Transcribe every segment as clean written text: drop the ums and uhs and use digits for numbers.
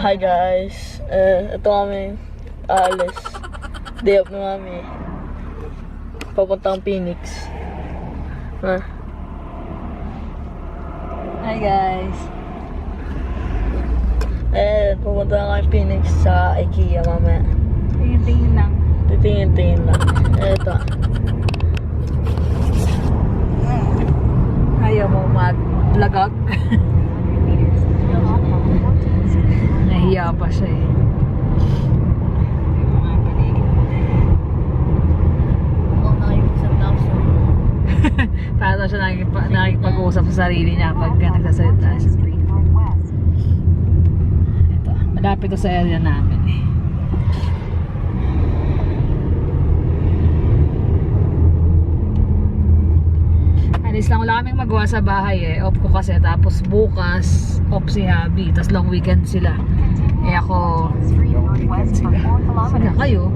Hi guys, ito kami aalis. Day off na kami. Papuntang Phoenix. Hi guys. Pupunta na kami Phoenix sa IKEA mamaya. Tingin-tingin lang. Titingin-tingin lang. Eto. Ayaw mo mag-lagag. Nahiya pa siya eh. Paano siya nakikipag-uusap sa sarili niya pag nagsasalita siya. Ito, malapit to sa area namin eh. Alis lang wala kaming magawa sa bahay eh. Off ko kasi. Tapos bukas, off si Habi. Tapos long weekend sila. Eh ako, sila kayo.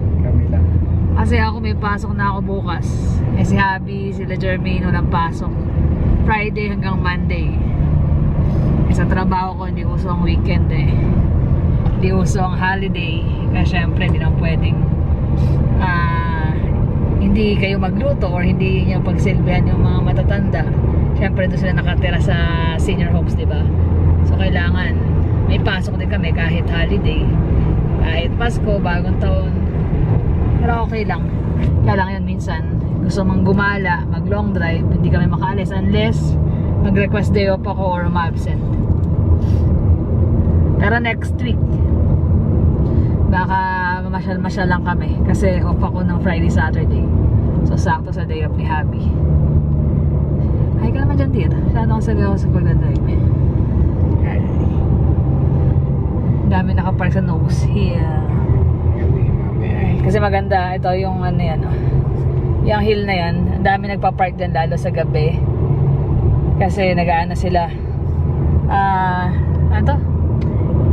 Kasi ako may pasok na ako bukas. Eh si Habi, sila Jermaine walang pasok. Friday hanggang Monday. Eh sa trabaho ko hindi uso ang weekend eh. Hindi uso ang holiday. Kaya syempre hindi naman pwedeng hindi kayo magluto or hindi niyo pagsilbihan yung mga matatanda. Syempre doon sila nakatira sa senior homes, di ba? So kailangan may pasok din kami kahit holiday, kahit Pasko, bagong taon. Pero okay lang. Kaya lang yan minsan gusto mong gumala, mag long drive, hindi kami makaalis unless mag-request day off ako or ma-absent. Pero next week baka masyal lang kami kasi off ako ng Friday, Saturday. So sakto sa day off ni Habi. Ay ka naman dyan dito. Saan ako sa pag-drive? Dami nakapark sa nose here. Kasi maganda. Ito yung ano yan. Yung hill na yan. Ang dami nagpa-park dyan lalo sa gabi. Kasi nag-aano sila. Ano to?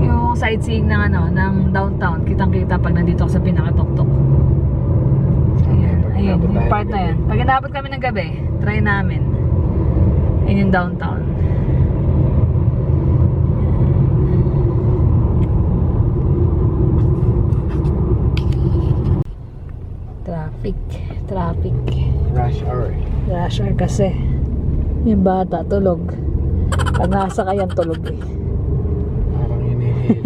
Yung sightseeing ng downtown. Kitang-kita pag nandito ako sa pinakatuktok. Ayun, yung part na yan. Pag inabot kami ng gabi, try namin. Ayun yung downtown. Traffic. Rush hour kasi. Yung bata, tulog. Pag nasa kayan, tulog eh. Parang hinihili.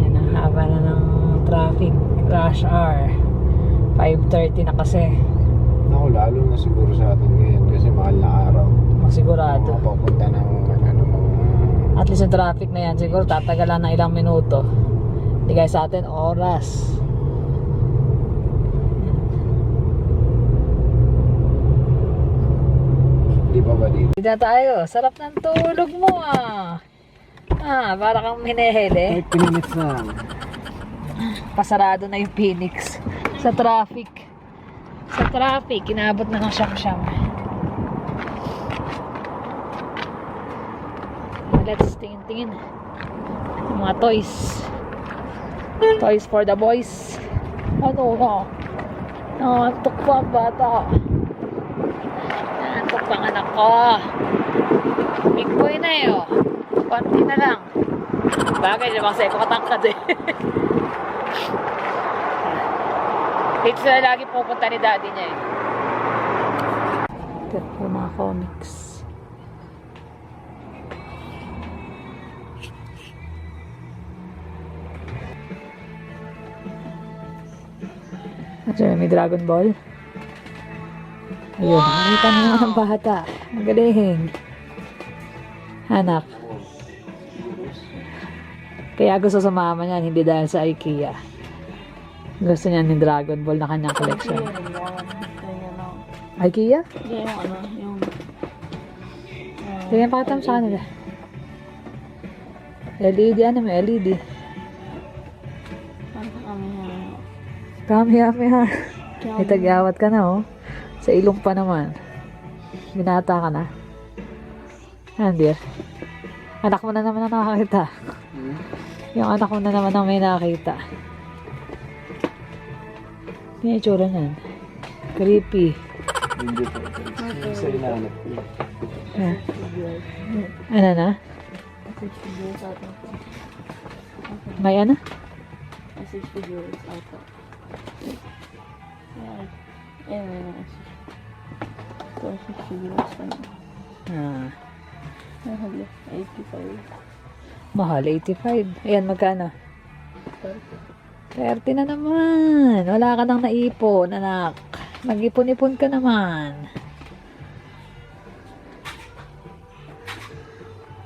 Yan ang haba na ng traffic. Rush hour. 5:30 na kasi. Ako, lalo na siguro sa atin ngayon kasi mahal na araw. Sigurado. Papunta ng At least yung traffic na yan, siguro tatagalan ng ilang minuto. Hindi guys sa atin, oras. Di pa ba dito? Hindi na tayo. Sarap ng tulog mo ah. Para kang hinehele. 5 minutes na lang. Pasarado na yung Phoenix. Sa traffic. Inabot na ng siyam-siyam. Let's tingin-tingin. Mga toys. Toys for the boys. Ano na? Nangantok pa ang bata. Nangantok pa ang anak ko. Big boy na eh oh. Konti na lang. Bagay naman sa'yo ko katangkad eh. Dito sila lagi pupunta ni daddy niya eh. Ito yung mga comics. At may Dragon Ball. Ayun, nakita mo naman ng bata. Magaling. Anak. Kaya gusto sa mama niyan, hindi dahil sa IKEA. Gusto niya ni Dragon Ball na kanyang collection. IKEA? Yung Ganyan pakitam sa kanila. LED, ano may LED? Kami-kami. May tag-awat ka na oh. Sa ilong pa naman. Binata ka na. Dear. Anak mo na naman ang nakakita. Yung anak mo na naman ang may nakakita. Yung itsura niyan. Creepy. Hindi po. Sa inaanap ko. Ano na? 60 viewers ata. May ano? 60 viewers ata. May mga 60 viewers pa na. Ah, Mahal, 85. mahal, 85. Ayan, magkano? 30 na naman. Wala ka nang naipon, anak. Mag-ipon-ipon ka naman.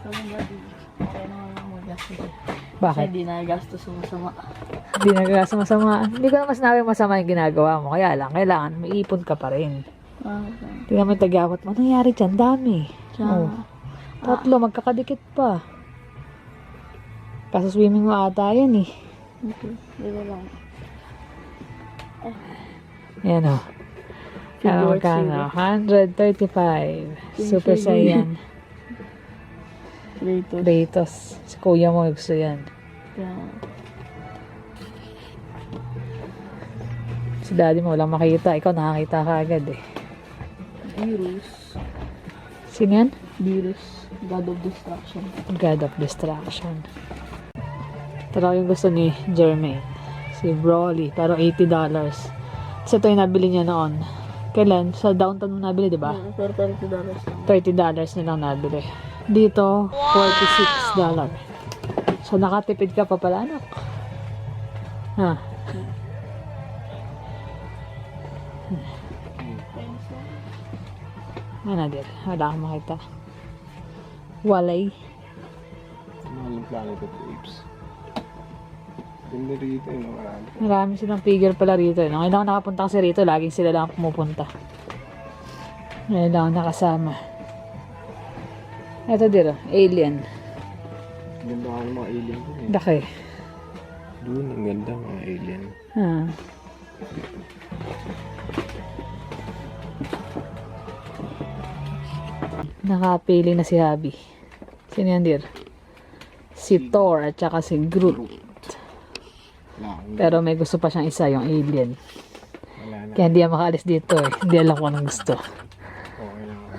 So, mga okay naman mag-gastos. Bakit? Hindi na gastos sa masama. Hindi nagkakaso masama. Hindi ko naman sinabi masama yung ginagawa mo. Kaya lang, kailangan may ipon ka pa rin. Tingnan mo yung tagyawat mo. Anong nangyari dyan? Dami. Oh. Tatlo, magkakadikit pa. Kaso swimming mo ata yan eh. Okay, dito lang. Yan o. Kaya magkano? 135. Super Saiyan. Dito. Kratos. Si kuya mo gusto yan. Si daddy mo walang makita. Ikaw nakakita ka agad eh. Virus. Sino yan? Virus. God of Destruction. God of Distraction. Pero yung gusto ni Jermaine. Si Broly. Pero $80. Kasi ito yung nabili niya noon. Kailan? Sa downtown mo nabili, di ba? Pero $30 lang. $30 na lang nabili. Dito, $46. So, nakatipid ka pa pala, anak. Ha? Ano din? Wala akong makita. Walay. Mahal yung Planet of the Apes. Hindi rito yun, marami. Marami silang figure pala rito. Nung kailangan nakapunta kasi rito, laging sila lang pumupunta. Ngayon lang ako nakasama. Ito dito, alien. Ganda ka ng mga alien ko eh. Laki. Doon, ang ganda mga alien. Ah. Nakapili na si Habi. Sino yan dir? Si Thor at saka si Groot. Pero may gusto pa siyang isa, yung alien. Wala na. Kaya hindi yan makaalis dito eh. Hindi alam kung anong gusto. Okay lang ako.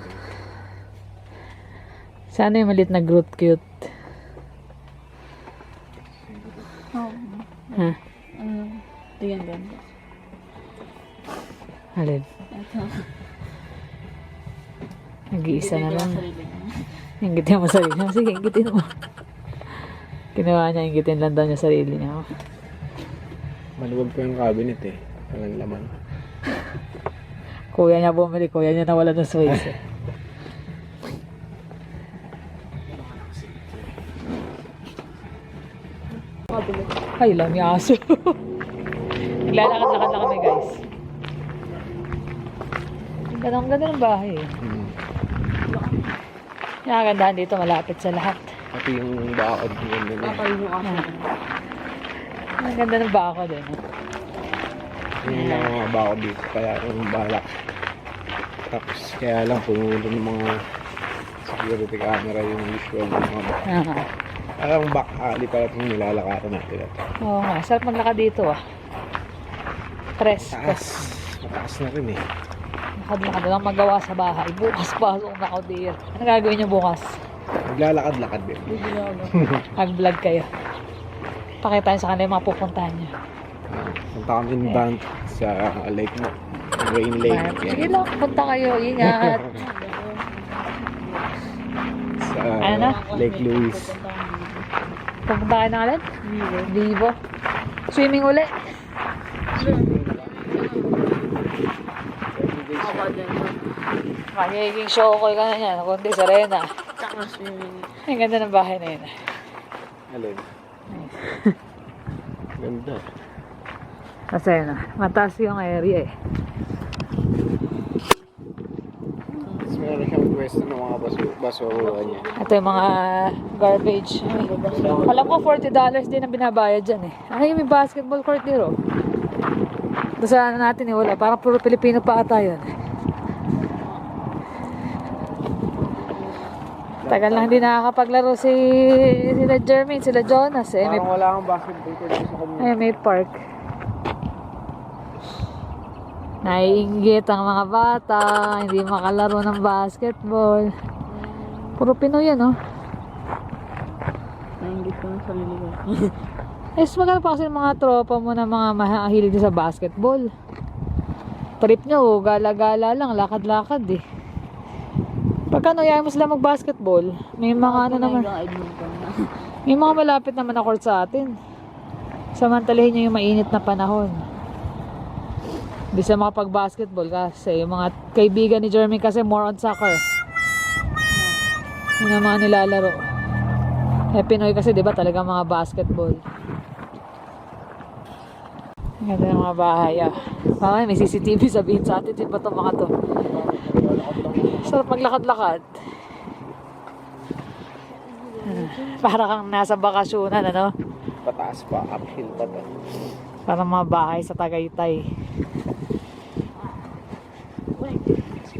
Sana yung maliit na Groot cute. Oh. Ha? Tingnan ganda. Alin? Ito. Nag-iisa na lang. Sarili ko. Inggitin mo sarili niya. Sige, inggitin mo. Ginawa niya, inggitin lang daw niya sarili niya. Maluwag pa yung cabinet eh. Walang laman. Kuya niya bumili, kuya niya nawala ng space eh. Ay, lang yung aso. Naglalakad-lakad lang kami guys. Ang ganda ng bahay eh. Nakagandahan dito, malapit sa lahat. Pati yung bakod yung ganda niya. Papayin yung aso. Ang ganda ng bako din. Yung mga bakod dito. Kaya yung balak. Tapos kaya lang punulo ng mga security camera yung visual ng mga bakod. Parang back alley pala itong nilalakaran natin. Oo nga, sarap maglakad dito ah. Presko. Mataas na rin eh. Lakad-lakad lang magawa sa bahay. Bukas pasok na ako dear. Ano gagawin niyo bukas? Maglalakad-lakad din. Mag-vlog kayo. Pakitain sa kanila yung mga pupuntahan niyo. Punta kami ng bank sa lake mo. Rain Lake. Sige lang, punta kayo. Ingat. Sa Ano na? Lake Louise. Pupunta kayo ng alin? Vivo. Swimming uli. Magiging show ko ka na yan. Kundi Serena. Tsaka swimming. Ang ganda ng bahay na yun. Alin? Ganda. Kasi na, mataas yung area eh. Tapos meron siyang pwesto ng mga basura niya. Ito yung mga garbage. Ay, alam ko $40 din ang binabayad dyan eh. Ay, may basketball court dito. Doon sa ano natin eh, wala. Parang puro Pilipino pa ata yun. Tagal lang hindi nakakapaglaro sila Jermaine, sila Jonas eh. Parang wala kang basketball court sa community. Ay, may park. Naiinggit ang mga bata, hindi makalaro ng basketball. Puro Pinoy yan, oh. Nainggit ko ng sarili ko. Magkano pa kasi ng mga tropa mo na mga mahilig sa basketball? Trip nyo, gala-gala lang, lakad-lakad eh. Pagka nayayain mo sila mag-basketball, may mga ano naman, may mga malapit naman na court sa atin. Samantalahin nyo yung mainit na panahon. Hindi sa makapag-basketball kasi yung mga kaibigan ni Jeremy kasi more on soccer. Yun ang mga nilalaro. Pinoy kasi diba talaga mga basketball. Ang ganda ng mga bahay Mamaya may CCTV sabihin sa atin, ba itong mga to? Sarap maglakad-lakad. Para kang nasa bakasyonan, ano? Pataas pa, uphill pa to. Parang mga bahay sa Tagaytay.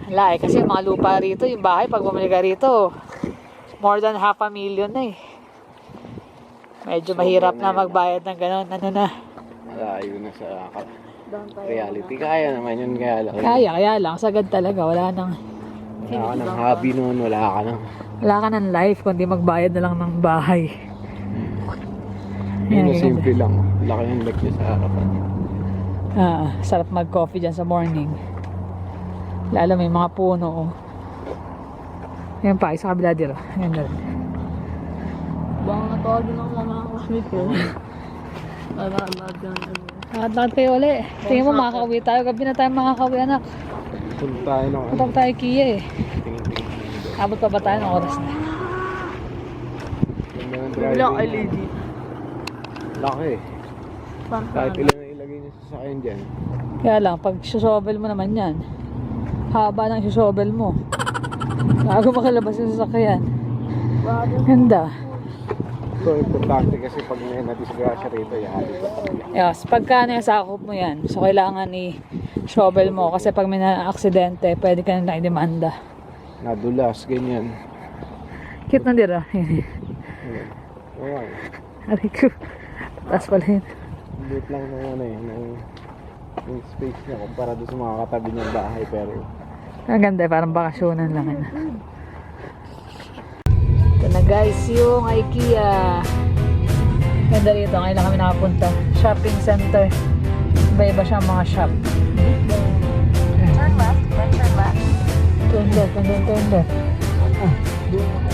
Wala kasi yung mga lupa rito, yung bahay, pag bumili ka rito, more than 500,000 na eh. Medyo mahirap na magbayad ng gano'n. Ano na? Malayo na sa reality. Kaya naman yun, kaya lang. Kaya lang. Sagad talaga. Wala ka ng hobby noon, wala ka ng life kundi magbayad na lang ng bahay. Yun na simple lang. Laki ng lake niya sa harapan. Sarap mag-coffee dyan sa morning. Lalo may mga puno. Yan pa, isa kabila dito. Yan na rin. Baka natawagin ako mga kasmit ko. Lakad kayo ulit. Tingin mo makakauwi tayo. Gabi na tayo makakauwi, anak. Punta tayo ng Punta tayo Kia eh. Tingin-tingin. Abot pa ba tayo ng oras na? Bilang LED. Laki. Kahit ilan na ilagay niya sa sasakyan dyan. Kaya lang, pag shovel mo naman yan, haba ng shovel mo. Bago makalabas yung sasakyan. Ganda. So, importante kasi pag may na-disgrasya rito, yari ko. Yes, pagka na yung sakop mo yan, so kailangan i-shovel mo kasi pag may na-aksidente, pwede ka na i-demanda. Nadulas, ganyan. Cute na dira. Oo. Aray ko. Taas pala yun. Buit lang ng space niya para doon sa mga katabi niyang bahay, pero Ang ganda, parang bakasyonan lang. Ito na guys, yung IKEA. Ganda rito, ngayon lang kami nakapunta. Shopping center. Iba-iba siya mga shop. Turn left, then turn left. Turn left.